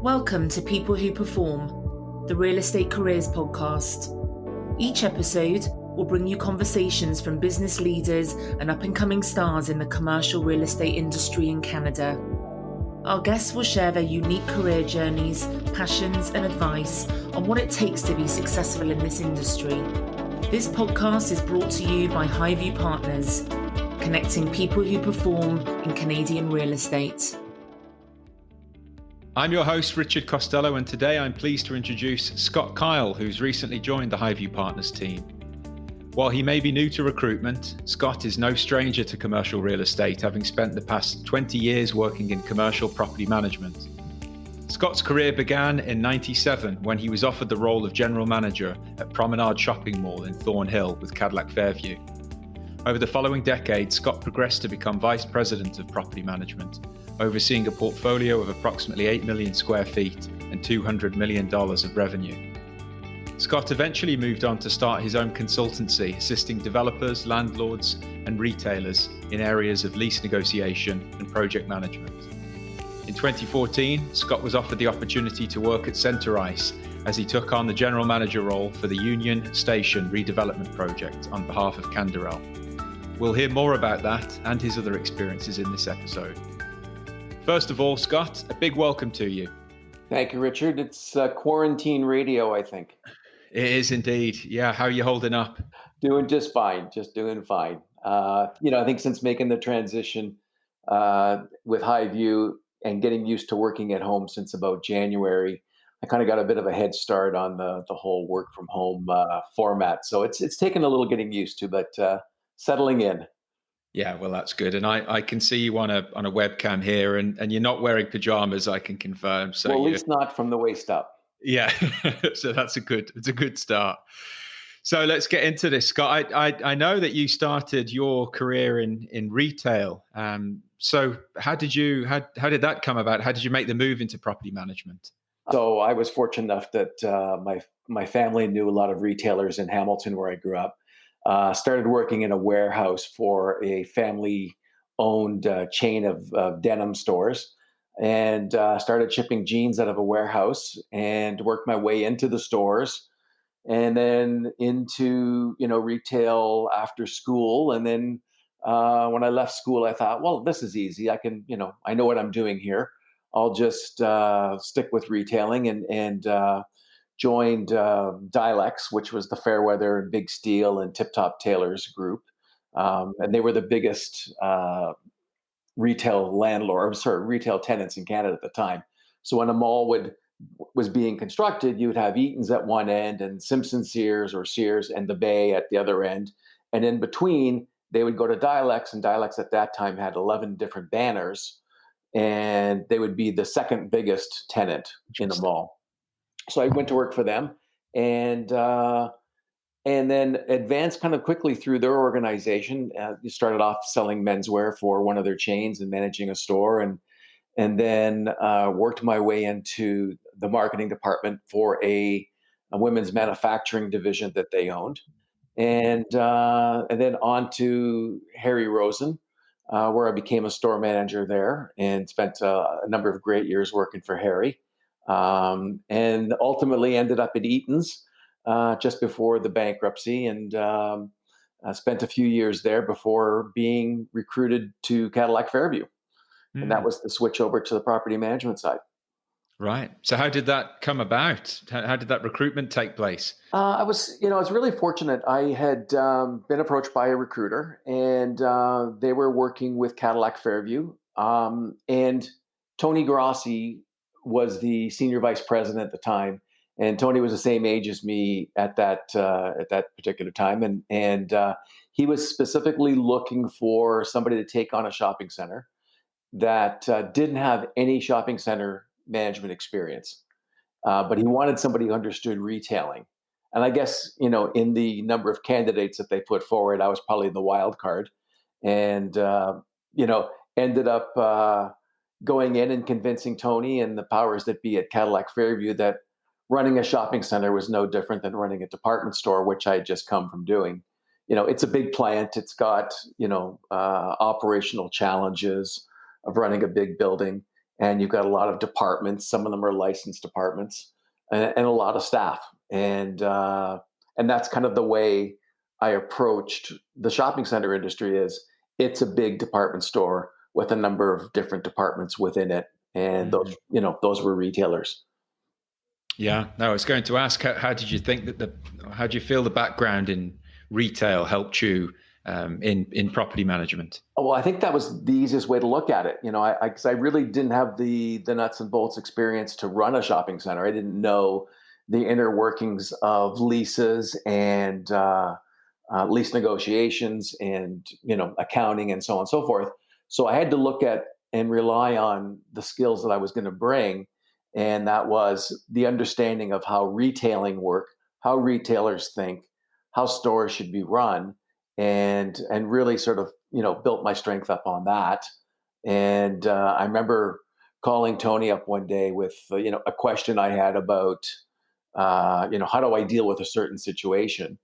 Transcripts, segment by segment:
Welcome to People Who Perform, the Real Estate Careers Podcast. Each episode will bring you conversations from business leaders and up-and-coming stars in the commercial real estate industry in Canada. Our guests will share their unique career journeys, passions, and advice on what it takes to be successful in this industry. This podcast is brought to you by HighView Partners, connecting people who perform in Canadian real estate. I'm your host, Richard Costello, and today I'm pleased to introduce Scott Kyle, who's recently joined the HighView Partners team. While he may be new to recruitment, Scott is no stranger to commercial real estate, having spent the past 20 years working in commercial property management. Scott's career began in '97 when he was offered the role of general manager at Promenade Shopping Mall in Thornhill with Cadillac Fairview. Over the following decade, Scott progressed to become vice president of property management, overseeing a portfolio of approximately 8 million square feet and $200 million of revenue. Scott eventually moved on to start his own consultancy, assisting developers, landlords, and retailers in areas of lease negotiation and project management. In 2014, Scott was offered the opportunity to work at Center Ice as he took on the general manager role for the Union Station redevelopment project on behalf of Canderel. We'll hear more about that and his other experiences in this episode. First of all, Scott, a big welcome to you. Thank you, Richard. It's quarantine radio, I think. It is indeed. Yeah, how are you holding up? Doing just fine, doing fine. I think since making the transition with HighView and getting used to working at home since about January, I kind of got a bit of a head start on the whole work from home format. So it's taken a little getting used to, but settling in. Yeah, well, that's good. And I can see you on a webcam here, and you're not wearing pajamas, I can confirm. So well, at least not from the waist up. Yeah, so it's a good start. So let's get into this, Scott. I know that you started your career in retail. So how did that come about? How did you make the move into property management? So I was fortunate enough that my family knew a lot of retailers in Hamilton, where I grew up. Started working in a warehouse for a family-owned chain of denim stores, and started shipping jeans out of a warehouse, and worked my way into the stores, and then into retail after school. And then when I left school, I thought, well, this is easy. I can, I know what I'm doing here. I'll just stick with retailing, and joined Dilex, which was the Fairweather and Big Steel and Tip Top Tailors group. And they were the biggest retail tenants in Canada at the time. So when a mall was being constructed, you would have Eaton's at one end and Simpson Sears and the Bay at the other end. And in between, they would go to Dilex, and Dilex at that time had 11 different banners, and they would be the second biggest tenant in the mall. So I went to work for them, and then advanced kind of quickly through their organization. You started off selling menswear for one of their chains and managing a store, and then worked my way into the marketing department for a women's manufacturing division that they owned, and then on to Harry Rosen, where I became a store manager there and spent a number of great years working for Harry. And ultimately ended up at Eaton's just before the bankruptcy, and spent a few years there before being recruited to Cadillac Fairview. And that was the switch over to the property management side. Right. So how did that come about? How did that recruitment take place? I was really fortunate. I had been approached by a recruiter, and they were working with Cadillac Fairview. And Tony Grossi was the senior vice president at the time, and Tony was the same age as me at that particular time, and he was specifically looking for somebody to take on a shopping center that didn't have any shopping center management experience, but he wanted somebody who understood retailing. And I guess in the number of candidates that they put forward, I was probably the wild card, and ended up going in and convincing Tony and the powers that be at Cadillac Fairview that running a shopping center was no different than running a department store, which I had just come from doing. It's a big plant. It's got, operational challenges of running a big building. and you've got a lot of departments. Some of them are licensed departments, and a lot of staff. And that's kind of the way I approached the shopping center industry. Is it's a big department store with a number of different departments within it, and those were retailers. Yeah, no, I was going to ask, how did you think how do you feel the background in retail helped you in property management? Well, I think that was the easiest way to look at it. Because I really didn't have the nuts and bolts experience to run a shopping center. I didn't know the inner workings of leases and lease negotiations and accounting and so on and so forth. So I had to look at and rely on the skills that I was going to bring, and that was the understanding of how retailing work, how retailers think, how stores should be run, and really sort of built my strength up on that. And I remember calling Tony up one day with a question I had about how do I deal with a certain situation,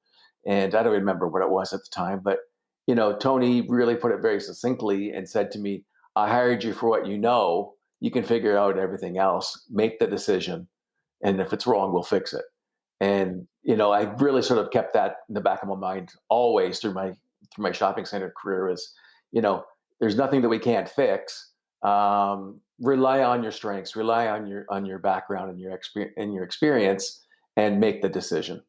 and I don't remember what it was at the time, but Tony really put it very succinctly and said to me, "I hired you for what you know. You can figure out everything else. Make the decision, and if it's wrong, we'll fix it." And I really sort of kept that in the back of my mind always through my shopping center career. Is there's nothing that we can't fix. Rely on your strengths, rely on your background and your experience, and make the decision.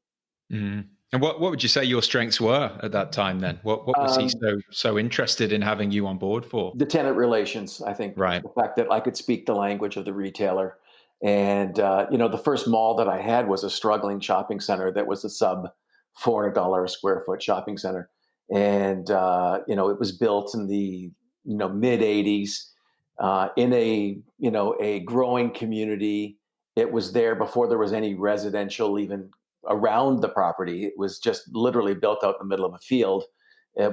Mm. And what would you say your strengths were at that time then? What was he so interested in having you on board for? The tenant relations, I think. Right. The fact that I could speak the language of the retailer. And the first mall that I had was a struggling shopping center that was a sub $400 a square foot shopping center. And it was built in the mid 80s in a growing community. It was there before there was any residential even around the property. It was just literally built out in the middle of a field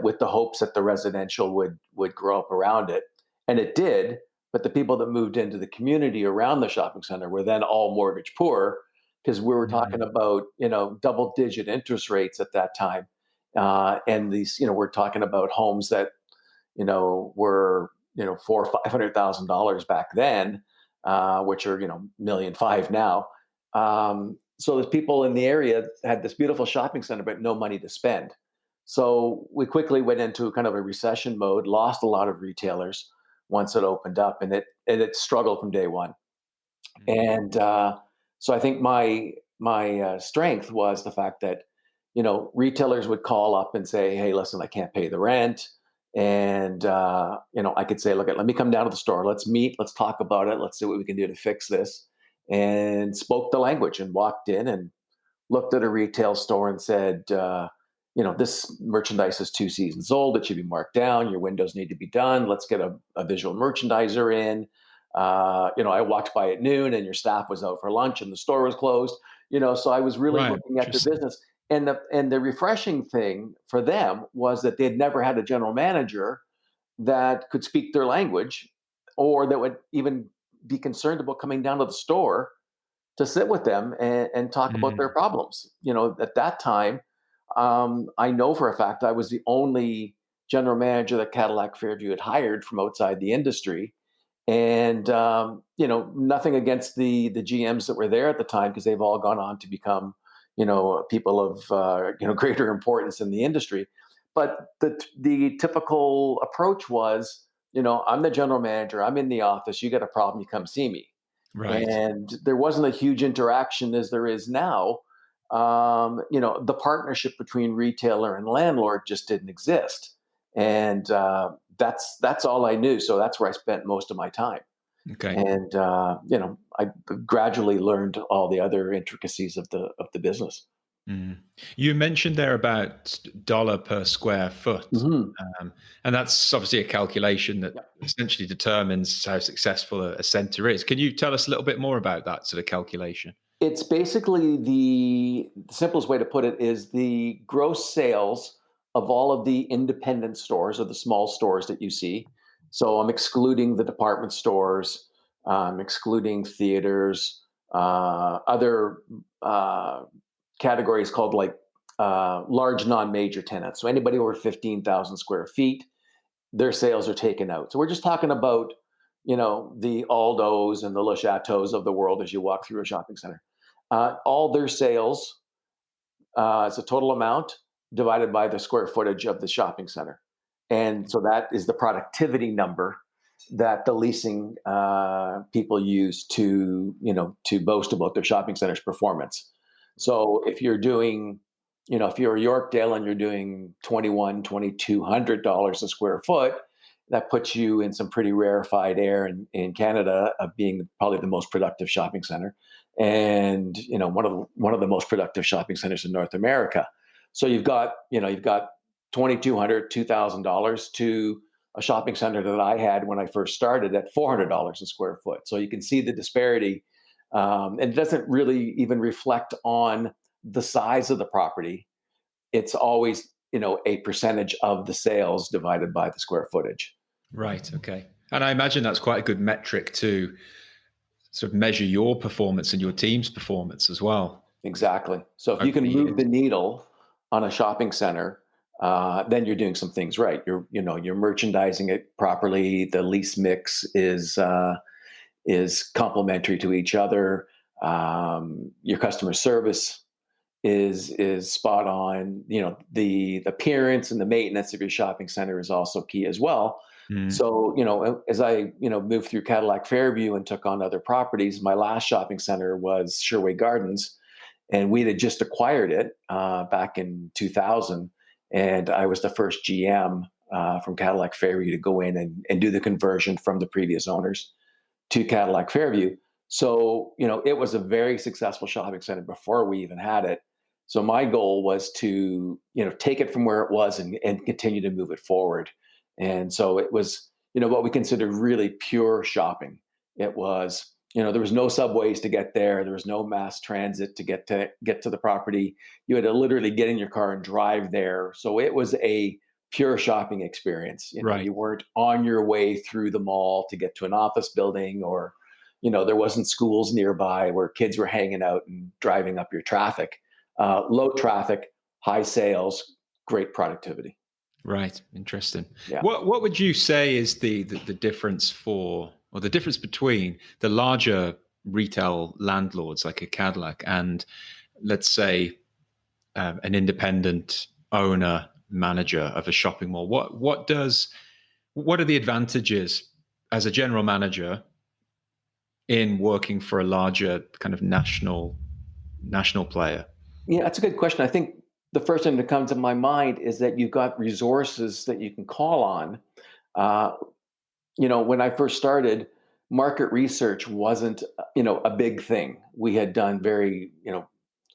with the hopes that the residential would grow up around it. And it did, but the people that moved into the community around the shopping center were then all mortgage poor, because we were talking about double digit interest rates at that time. And these, we're talking about homes that were $400,000 or $500,000 back then, which are $1.5 million now. So the people in the area had this beautiful shopping center, but no money to spend. So we quickly went into kind of a recession mode, lost a lot of retailers once it opened up, and it struggled from day one. And so I think my strength was the fact that retailers would call up and say, "Hey, listen, I can't pay the rent." And I could say, "Look, let me come down to the store. Let's meet. Let's talk about it. Let's see what we can do to fix this." And spoke the language and walked in and looked at a retail store and said, "This merchandise is 2 seasons old. It should be marked down. Your windows need to be done. Let's get a visual merchandiser in. I walked by at noon and your staff was out for lunch and the store was closed." So I was really Right. looking at the business. And the refreshing thing for them was that they had never had a general manager that could speak their language, or that would even be concerned about coming down to the store to sit with them and talk about their problems. At that time, I know for a fact I was the only general manager that Cadillac Fairview had hired from outside the industry. And nothing against the GMs that were there at the time, because they've all gone on to become people of greater importance in the industry. But the typical approach was, I'm the general manager. I'm in the office. You got a problem, you come see me. Right. And there wasn't a huge interaction as there is now. The partnership between retailer and landlord just didn't exist. And that's all I knew. So that's where I spent most of my time. Okay. And I gradually learned all the other intricacies of the business. You mentioned there about dollar per square foot, and that's obviously a calculation that essentially determines how successful a center is. Can you tell us a little bit more about that sort of calculation? It's basically the simplest way to put it is the gross sales of all of the independent stores or the small stores that you see. So I'm excluding the department stores, I'm excluding theaters, other categories called like large non-major tenants. So anybody over 15,000 square feet, their sales are taken out. So we're just talking about the Aldos and the Le Chateaus of the world as you walk through a shopping center. All their sales is a total amount divided by the square footage of the shopping center. And so that is the productivity number that the leasing people use to boast about their shopping center's performance. So if you're doing, if you're Yorkdale and you're doing $2,200 a square foot, that puts you in some pretty rarefied air in Canada of being probably the most productive shopping center, and one of the most productive shopping centers in North America. So you've got $2,200, $2,000 to a shopping center that I had when I first started at $400 a square foot. So you can see the disparity, and it doesn't really even reflect on the size of the property. It's always a percentage of the sales divided by the square footage. Right. Okay. And I imagine that's quite a good metric to sort of measure your performance and your team's performance as well. Exactly. So if you can move the needle on a shopping center, then you're doing some things right. You're merchandising it properly. The lease mix is complementary to each other. Your customer service is spot on. The appearance and the maintenance of your shopping center is also key as well. So, as I, moved through Cadillac Fairview and took on other properties, my last shopping center was Sherway Gardens, and we had just acquired it back in 2000. And I was the first GM from Cadillac Fairview to go in and do the conversion from the previous owners to Cadillac Fairview. So, it was a very successful shopping center before we even had it. So my goal was to, take it from where it was and continue to move it forward. And so it was, what we considered really pure shopping. It was, there was no subways to get there. There was no mass transit to get to the property. You had to literally get in your car and drive there. So it was a pure shopping experience. Right. You weren't on your way through the mall to get to an office building, or, there wasn't schools nearby where kids were hanging out and driving up your traffic. Low traffic, high sales, great productivity. Right. Interesting. Yeah. What would you say is the difference the difference between the larger retail landlords like a Cadillac and, let's say, an independent owner manager of a shopping mall? What are the advantages as a general manager in working for a larger kind of national player? Yeah, that's a good question. I think the first thing that comes to my mind is that you've got resources that you can call on. When I first started, market research wasn't, a big thing. We had done very,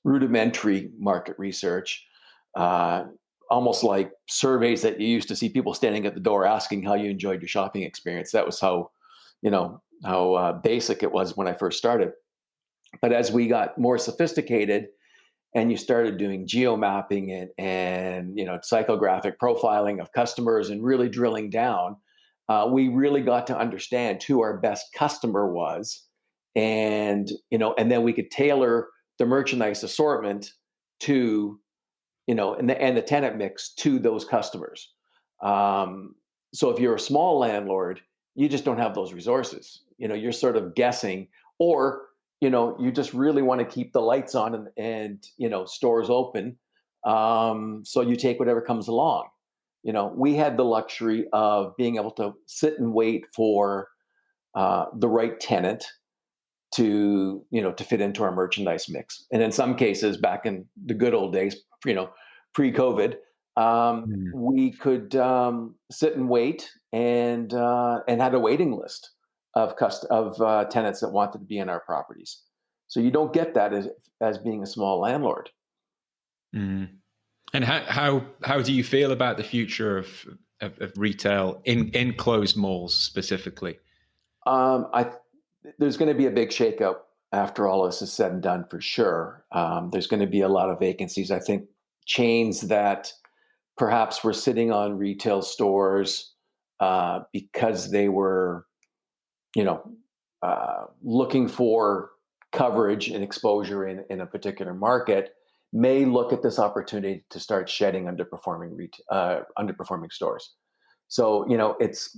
rudimentary market research, almost like surveys that you used to see people standing at the door asking how you enjoyed your shopping experience. That was how basic it was when I first started. But as we got more sophisticated, and you started doing geo-mapping and psychographic profiling of customers and really drilling down, we really got to understand who our best customer was, and then we could tailor the merchandise assortment to, and the tenant mix to those customers. So if you're a small landlord, you just don't have those resources. You're sort of guessing, or you just really want to keep the lights on and stores open. So you take whatever comes along. We had the luxury of being able to sit and wait for the right tenant to fit into our merchandise mix. And in some cases, back in the good old days, pre-COVID, we could sit and wait and had a waiting list of tenants that wanted to be in our properties. So you don't get that as being a small landlord. Mm. And how do you feel about the future of retail in enclosed malls specifically? There's going to be a big shakeup after all this is said and done, for sure. There's going to be a lot of vacancies. I think chains that perhaps were sitting on retail stores because they were looking for coverage and exposure in a particular market, may look at this opportunity to start shedding underperforming stores. So, it's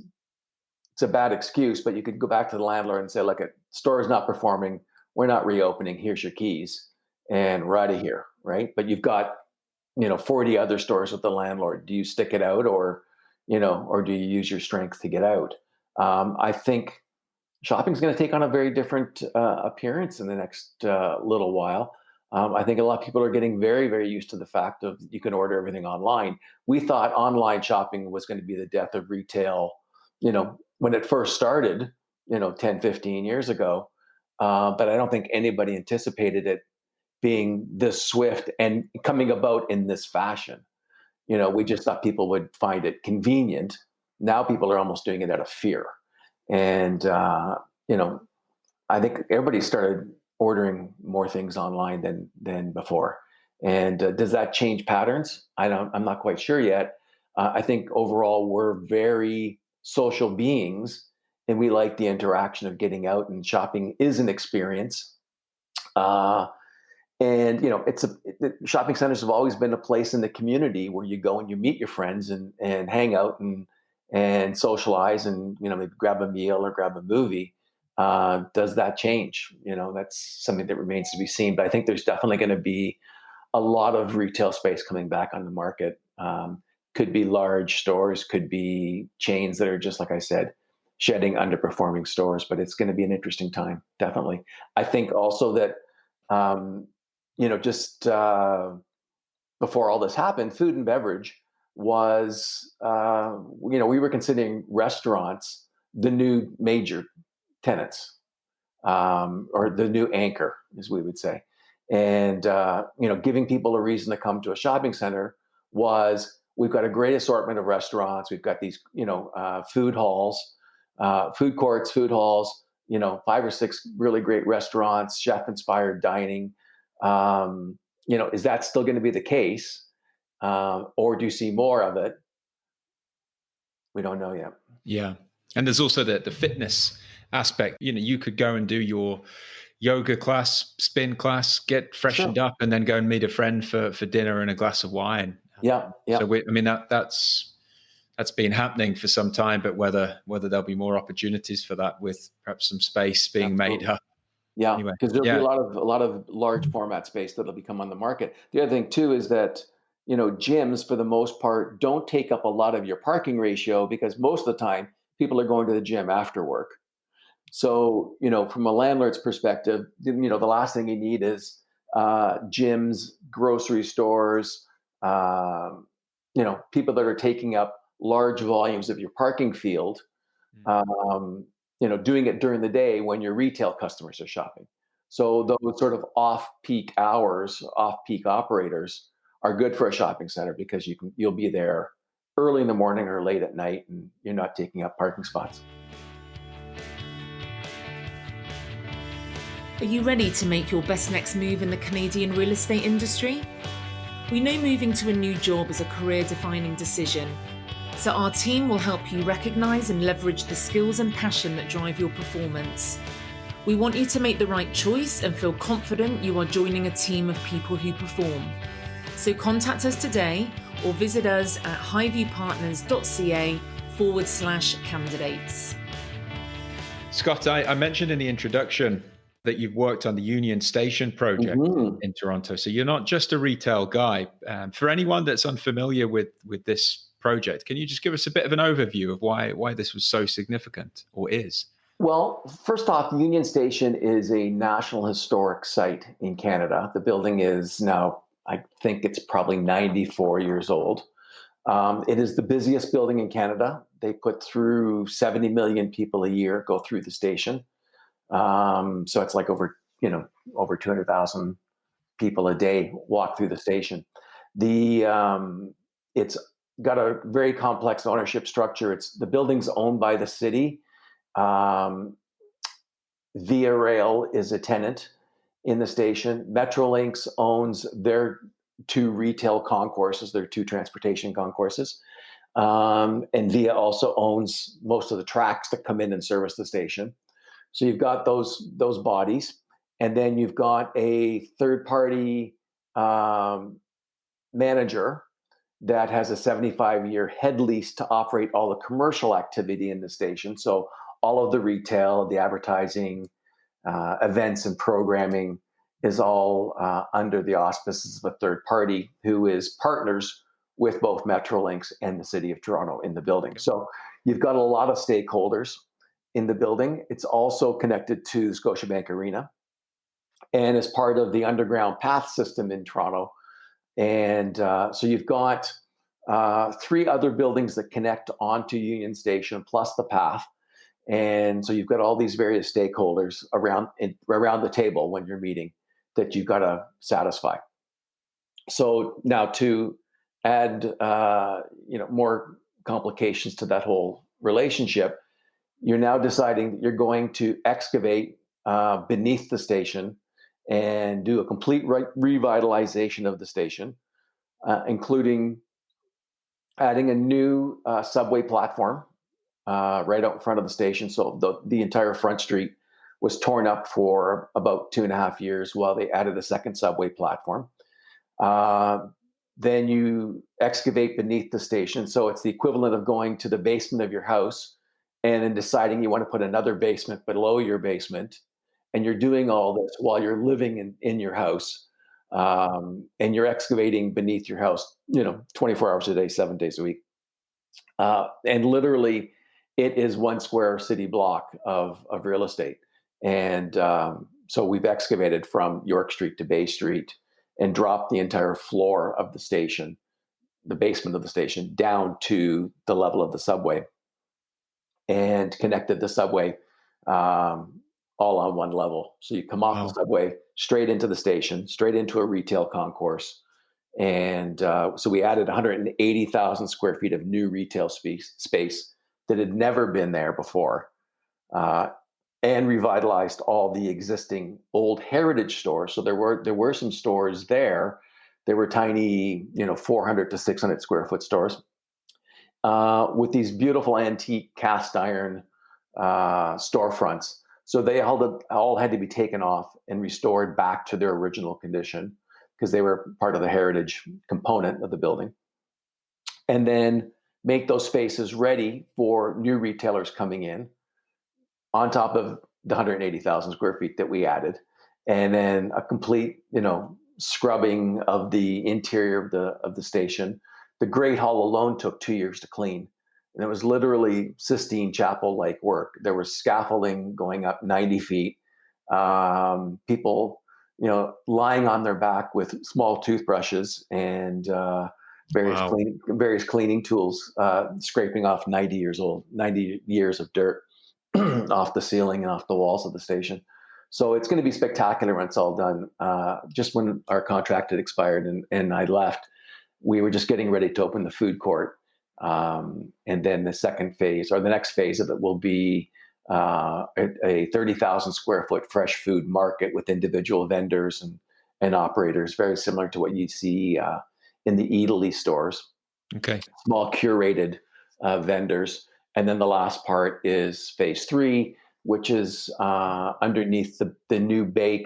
it's a bad excuse, but you could go back to the landlord and say, look, store is not performing. We're not reopening. Here's your keys and we're out of here. Right. But you've got, 40 other stores with the landlord. Do you stick it out or do you use your strength to get out? I think shopping is going to take on a very different appearance in the next little while. I think a lot of people are getting very, very used to the fact of you can order everything online. We thought online shopping was going to be the death of retail, when it first started, 10, 15 years ago. But I don't think anybody anticipated it being this swift and coming about in this fashion. We just thought people would find it convenient. Now people are almost doing it out of fear. And, I think everybody started ordering more things online than before. And does that change patterns? I'm not quite sure yet. I think overall we're very social beings and we like the interaction of getting out, and shopping is an experience. And shopping centers have always been a place in the community where you go and you meet your friends and hang out and socialize and maybe grab a meal or grab a movie. Does that change? That's something that remains to be seen. But I think there's definitely going to be a lot of retail space coming back on the market. Could be large stores, could be chains that are just like I said, shedding underperforming stores. But it's going to be an interesting time, definitely. I think also that. Just before all this happened, food and beverage was, we were considering restaurants the new major tenants, or the new anchor, as we would say. And, giving people a reason to come to a shopping center was, we've got a great assortment of restaurants. We've got these, food halls, food courts, food halls, 5 or 6 really great restaurants, chef-inspired dining. Is that still going to be the case? Or do you see more of it? We don't know yet. Yeah. And there's also the fitness aspect. You could go and do your yoga class, spin class, get freshened up, and then go and meet a friend for dinner and a glass of wine. Yeah. So that's been happening for some time, but whether there'll be more opportunities for that with perhaps some space being made up. Yeah, anyway, because there'll be a lot of large format space that'll become on the market. The other thing too is that gyms for the most part don't take up a lot of your parking ratio, because most of the time people are going to the gym after work. So from a landlord's perspective, the last thing you need is gyms, grocery stores, people that are taking up large volumes of your parking field. Doing it during the day when your retail customers are shopping. So those sort of off-peak hours, off-peak operators are good for a shopping center, because you'll be there early in the morning or late at night, and you're not taking up parking spots. Are you ready to make your best next move in the Canadian real estate industry? We know moving to a new job is a career-defining decision. So our team will help you recognise and leverage the skills and passion that drive your performance. We want you to make the right choice and feel confident you are joining a team of people who perform. So contact us today or visit us at highviewpartners.ca/candidates. Scott, I mentioned in the introduction that you've worked on the Union Station project in Toronto. So you're not just a retail guy. For anyone that's unfamiliar with this project, can you just give us a bit of an overview of why this was so significant, or is? Well, first off, Union Station is a National Historic Site in Canada. The building is now, I think it's probably 94 years old. It is the busiest building in Canada. They put through 70 million people a year go through the station. So it's like over 200,000 people a day walk through the station. It's got a very complex ownership structure. The building's owned by the city. Via Rail is a tenant in the station. Metrolinx owns their 2 retail concourses, their 2 transportation concourses. And Via also owns most of the tracks that come in and service the station. So you've got those bodies, and then you've got a third-party manager that has a 75-year head lease to operate all the commercial activity in the station. So all of the retail, the advertising, events and programming is all under the auspices of a third party who is partners with both Metrolinx and the City of Toronto in the building. Okay. So you've got a lot of stakeholders in the building. It's also connected to Scotiabank Arena and is part of the underground path system in Toronto. And so you've got 3 other buildings that connect onto Union Station plus the path. And so you've got all these various stakeholders around the table when you're meeting that you've got to satisfy. So now to add more complications to that whole relationship, you're now deciding that you're going to excavate beneath the station and do a complete revitalization of the station, including adding a new subway platform right out in front of the station. So the entire front street was torn up for about 2.5 years while they added a second subway platform. Then you excavate beneath the station. So it's the equivalent of going to the basement of your house and then deciding you want to put another basement below your basement. And you're doing all this while you're living in your house. And you're excavating beneath your house, 24 hours a day, 7 days a week. And literally, it is 1 square city block of real estate. And so we've excavated from York Street to Bay Street and dropped the entire floor of the station, the basement of the station, down to the level of the subway and connected the subway all on one level. So you come off the subway, straight into the station, straight into a retail concourse. And so we added 180,000 square feet of new retail space that had never been there before, and revitalized all the existing old heritage stores. So there were some stores there. They were tiny, 400 to 600 square foot stores with these beautiful antique cast iron storefronts. So they all had to be taken off and restored back to their original condition because they were part of the heritage component of the building. And then make those spaces ready for new retailers coming in on top of the 180,000 square feet that we added. And then a complete, scrubbing of the interior of the station. The Great Hall alone took 2 years to clean. And it was literally Sistine Chapel-like work. There was scaffolding going up 90 feet. People, lying on their back with small toothbrushes and various cleaning tools, scraping off 90 years of dirt off the ceiling and off the walls of the station. So it's going to be spectacular when it's all done. Just when our contract had expired and I left, we were just getting ready to open the food court. And then the second phase, or the next phase of it, will be a 30,000 square foot fresh food market with individual vendors and operators, very similar to what you see in the Eataly stores. Okay. Small curated vendors. And then the last part is phase 3, which is underneath the new Bay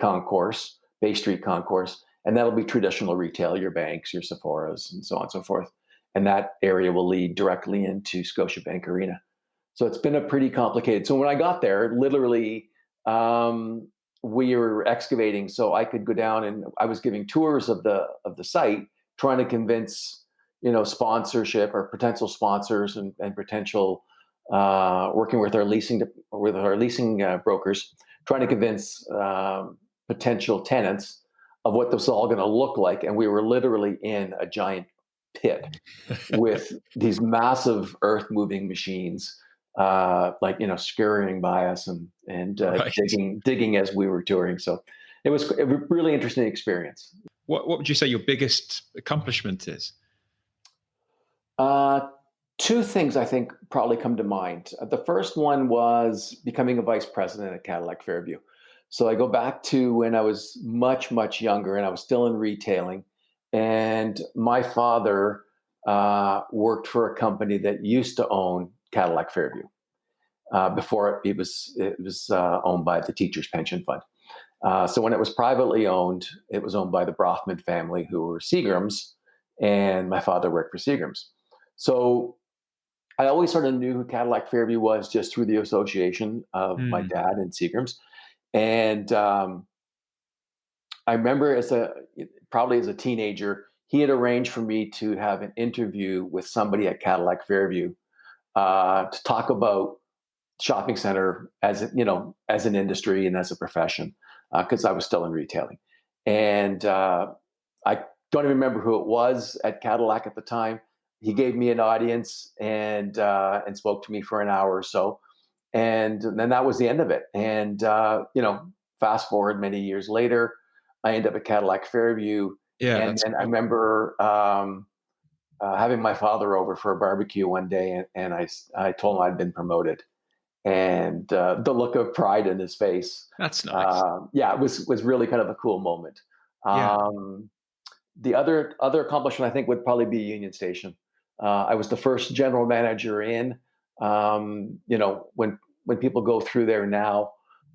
Street concourse. And that'll be traditional retail, your banks, your Sephoras, and so on and so forth. And that area will lead directly into Scotiabank Arena. So it's been a pretty complicated. So when I got there, literally, we were excavating, so I could go down and I was giving tours of the site, trying to convince, sponsorship or potential sponsors and potential working with our leasing brokers, trying to convince potential tenants of what this is all going to look like. And we were literally in a giant pit with these massive earth moving machines, scurrying by us and Right. digging as we were touring. So it was a really interesting experience. What would you say your biggest accomplishment is? 2 things I think probably come to mind. The first one was becoming a vice president at Cadillac Fairview. So I go back to when I was much, much younger and I was still in retailing. And my father worked for a company that used to own Cadillac Fairview before it was owned by the Teachers Pension Fund. So when it was privately owned, it was owned by the Brofman family, who were Seagrams, and my father worked for Seagram's. So I always sort of knew who Cadillac Fairview was just through the association of my Mm. dad and Seagram's. And I remember probably as a teenager, he had arranged for me to have an interview with somebody at Cadillac Fairview to talk about shopping center as an industry and as a profession, because I was still in retailing. And I don't even remember who it was at Cadillac at the time. He gave me an audience and spoke to me for an hour or so, and then that was the end of it. And fast forward many years later, I end up at Cadillac Fairview, Yeah, and that's then I cool. remember having my father over for a barbecue one day, and I told him I'd been promoted, and the look of pride in his face, That's nice. yeah, it was really kind of a cool moment. Yeah. The other accomplishment I think would probably be Union Station. I was the first general manager in. When people go through there now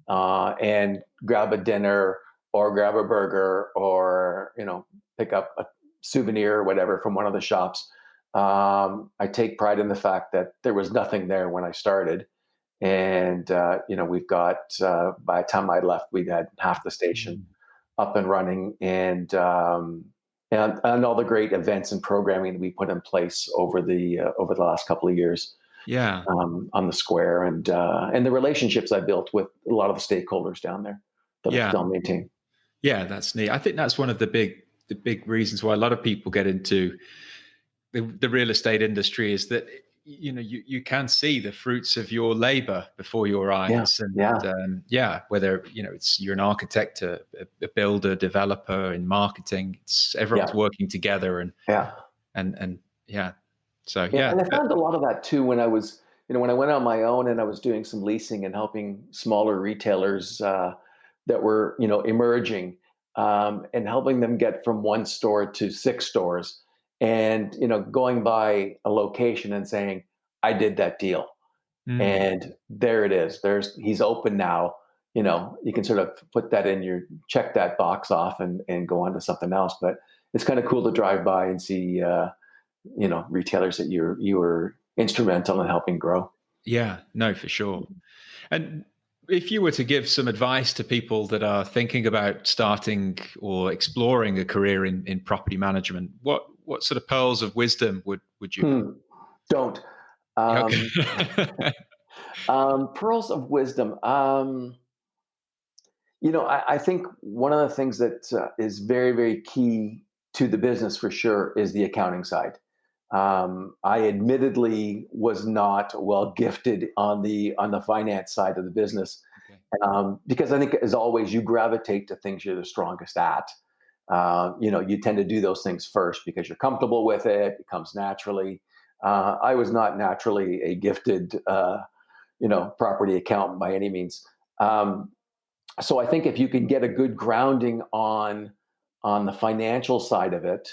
and grab a dinner or grab a burger or pick up a souvenir or whatever from one of the shops, I take pride in the fact that there was nothing there when I started. And we've got by the time I left, we'd had half the station Mm. up and running, and all the great events and programming that we put in place over the last couple of years Yeah. on the square, and the relationships I built with a lot of the stakeholders down there that I Yeah. still maintain. Yeah, that's neat. I think that's one of the big reasons why a lot of people get into the real estate industry is that you can see the fruits of your labor before your Yeah, eyes, and yeah, whether it's you're an architect, a builder, developer, in marketing, it's everyone's yeah, working together, and yeah. and yeah, so Yeah, yeah, and I found a lot of that too when I went on my own and I was doing some leasing and helping smaller retailers that were, emerging, and helping them get from one store to six stores, and going by a location and saying, "I did that deal," mm, and there it is. He's open now. You can sort of put that in your check that box off and go on to something else. But it's kind of cool to drive by and see. Retailers that you were instrumental in helping grow. yeah, no, for sure. And if you were to give some advice to people that are thinking about starting or exploring a career in property management, what sort of pearls of wisdom would you have? Don't. Okay. Um, Pearls of wisdom. I think one of the things that is very, very key to the business for sure is the accounting side. I admittedly was not well gifted on the finance side of the business, Okay. because I think, as always, you gravitate to things you're the strongest at. You tend to do those things first because you're comfortable with it. It comes naturally. I was not naturally a gifted, property accountant by any means. So I think if you can get a good grounding on the financial side of it,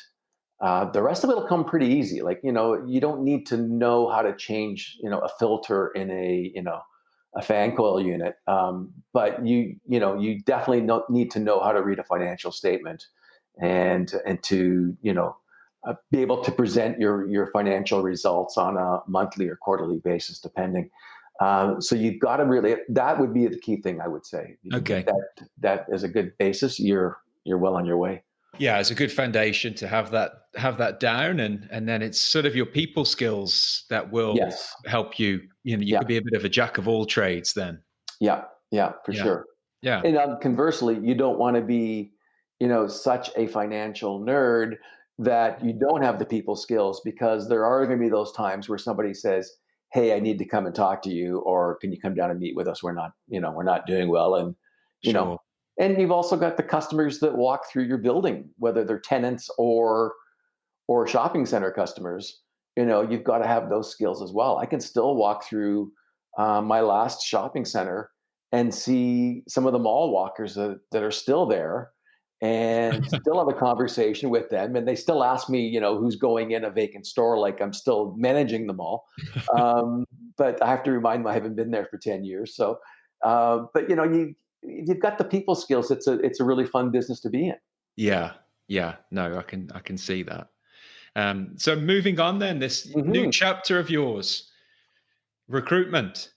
the rest of it will come pretty easy. Like, you don't need to know how to change, a filter in a fan coil unit, but you definitely need to know how to read a financial statement, and to be able to present your financial results on a monthly or quarterly basis, depending. So you've got to really, that would be the key thing, I would say. If you can get Okay. that as a good basis, you're well on your way. Yeah, it's a good foundation to have that down, and then it's sort of your people skills that will Yes. help you. You Yeah. could be a bit of a jack of all trades then. Yeah. Yeah. For Yeah. sure. Yeah. And conversely, you don't want to be, such a financial nerd that you don't have the people skills, because there are going to be those times where somebody says, "Hey, I need to come and talk to you," or, "Can you come down and meet with us? We're not doing well." And, you know, Sure. and you've also got the customers that walk through your building, whether they're tenants or shopping center customers. You've got to have those skills as well. I can still walk through my last shopping center and see some of the mall walkers that are still there, and still have a conversation with them, and they still ask me, who's going in a vacant store, like I'm still managing the mall. um, but I have to remind them I haven't been there for 10 years. So but you've got the people skills. It's a really fun business to be in. Yeah. Yeah. No, I can see that. So moving on then, this new chapter of yours, recruitment.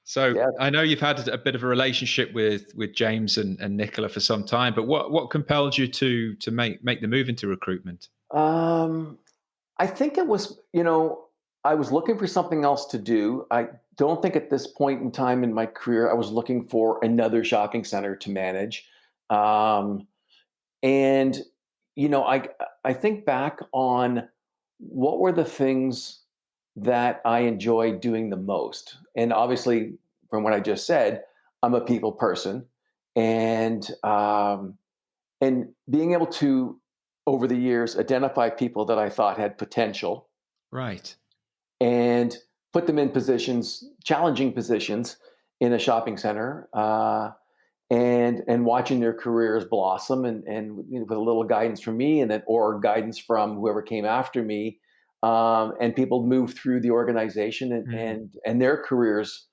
So Yeah. I know you've had a bit of a relationship with James and Nicola for some time, but what compelled you to make the move into recruitment? I think it was, I was looking for something else to do. I don't think at this point in time in my career, I was looking for another shopping center to manage. Um, and, I think back on what were the things that I enjoyed doing the most. And obviously, from what I just said, I'm a people person. And being able to, over the years, identify people that I thought had potential Right. and put them in positions, challenging positions in a shopping center, and watching their careers blossom, and with a little guidance from me, and then or guidance from whoever came after me, and people move through the organization, and their careers,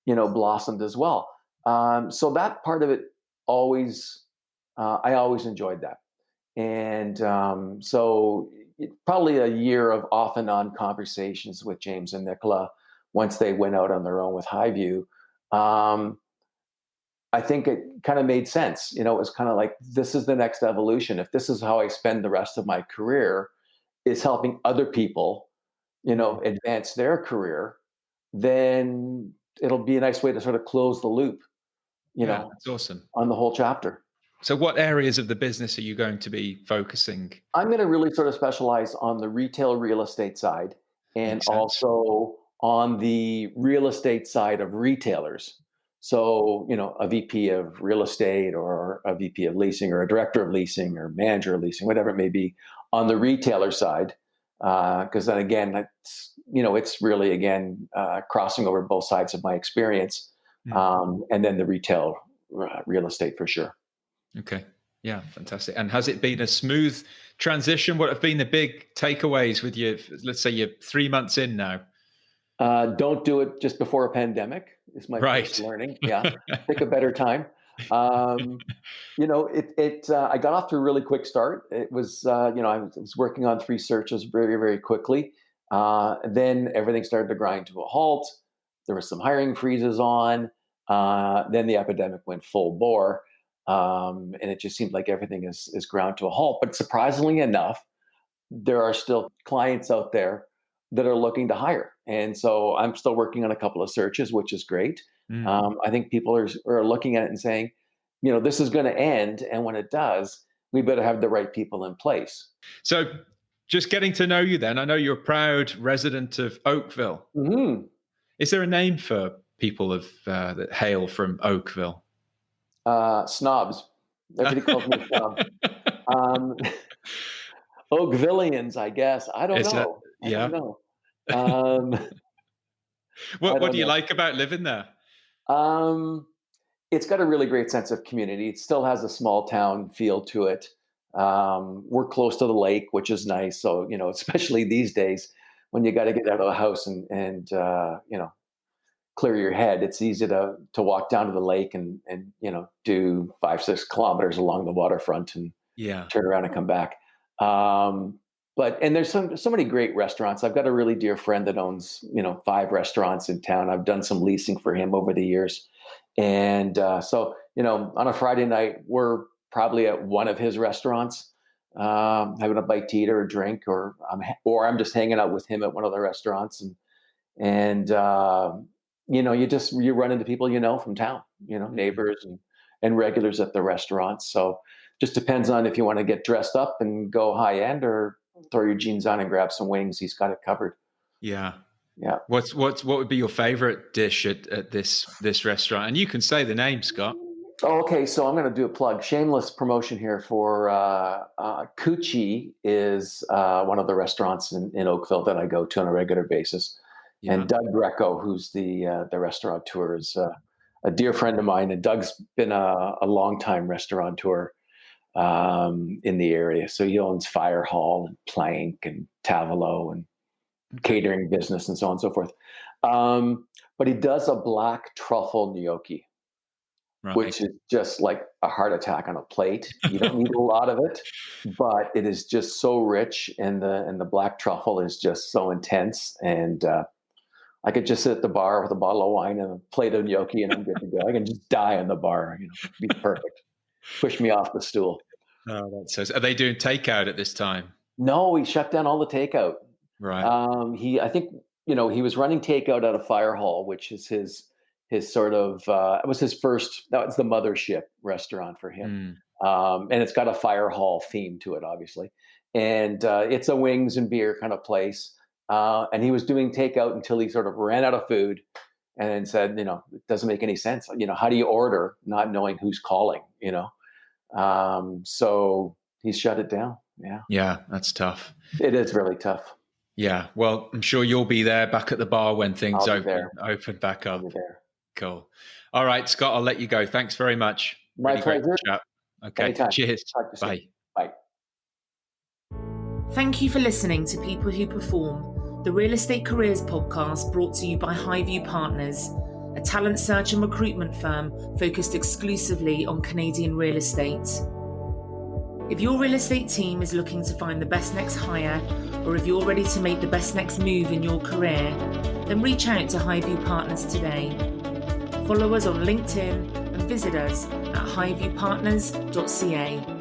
blossomed as well. So that part of it always, I always enjoyed that. And probably a year of off and on conversations with James and Nicola once they went out on their own with HighView. I think it kind of made sense. It was kind of like, this is the next evolution. If this is how I spend the rest of my career, is helping other people, advance their career, then it'll be a nice way to sort of close the loop, Yeah, that's awesome. on the whole chapter. So what areas of the business are you going to be focusing? I'm going to really sort of specialize on the retail real estate side, and Makes sense. also on the real estate side of retailers. So, a VP of real estate, or a VP of leasing, or a director of leasing, or manager of leasing, whatever it may be, on the retailer side. Because then again, it's really, again, crossing over both sides of my experience. And then the retail real estate for sure. Okay. Yeah, fantastic. And has it been a smooth transition? What have been the big takeaways with you? Let's say you're 3 months in now. Don't do it just before a pandemic is my first learning. Yeah, pick a better time. I got off to a really quick start. It was, I was working on 3 searches very, very quickly. Then everything started to grind to a halt. There were some hiring freezes on. Then the epidemic went full bore. And it just seemed like everything is ground to a halt. But surprisingly enough, there are still clients out there that are looking to hire. And so I'm still working on a couple of searches, which is great. I think people are looking at it and saying, this is going to end. And when it does, we better have the right people in place. So just getting to know you then, I know you're a proud resident of Oakville. Mm-hmm. Is there a name for people that hail from Oakville? Snobs. Everybody calls me a snob. Oakvillians, I guess. I don't know. I don't know. What do you like about living there? It's got a really great sense of community. It still has a small town feel to it. We're close to the lake, which is nice. So, especially these days when you got to get out of the house and clear your head, it's easy to walk down to the lake and do 5-6 kilometers along the waterfront and turn around and come back. And there's so many great restaurants. I've got a really dear friend that owns 5 restaurants in town. I've done some leasing for him over the years, and so on a Friday night we're probably at one of his restaurants, having a bite to eat or a drink, or I'm just hanging out with him at one of the restaurants, and you run into people from town, neighbors and regulars at the restaurants. So just depends on if you want to get dressed up and go high end, or throw your jeans on and grab some wings. He's got it covered. Yeah. Yeah. What would be your favorite dish at this restaurant? And you can say the name, Scott. Oh, okay. So I'm going to do a plug. Shameless promotion here for Coochie is one of the restaurants in Oakville that I go to on a regular basis. Yeah. And Doug Greco, who's the restaurateur, is a dear friend of mine. And Doug's been a long-time restaurateur in the area. So he owns Fire Hall and Plank and Tavolo and catering business and so on and so forth. But he does a black truffle gnocchi. Right. which is just like a heart attack on a plate. You don't need a lot of it, but it is just so rich, and the black truffle is just so intense. And I could just sit at the bar with a bottle of wine and a plate of gnocchi, and I'm good to go. I can just die in the bar, be perfect. Push me off the stool. Oh, that says. Are they doing takeout at this time? No, he shut down all the takeout. Right. I think, he was running takeout at a fire hall, which is his sort of, it was his first, that was the mothership restaurant for him. And it's got a fire hall theme to it, obviously. And it's a wings and beer kind of place. And he was doing takeout until he sort of ran out of food, and then said, it doesn't make any sense. How do you order not knowing who's calling, so he shut it down. Yeah. Yeah, that's tough. It is really tough. Yeah. Well, I'm sure you'll be there back at the bar when things open back up. I'll be there. Cool. All right, Scott, I'll let you go. Thanks very much. My pleasure. Okay. Anytime. Cheers. Bye. Bye. Bye. Thank you for listening to People Who Perform, the Real Estate Careers podcast brought to you by HighView Partners, a talent search and recruitment firm focused exclusively on Canadian real estate. If your real estate team is looking to find the best next hire, or if you're ready to make the best next move in your career, then reach out to HighView Partners today. Follow us on LinkedIn and visit us at highviewpartners.ca.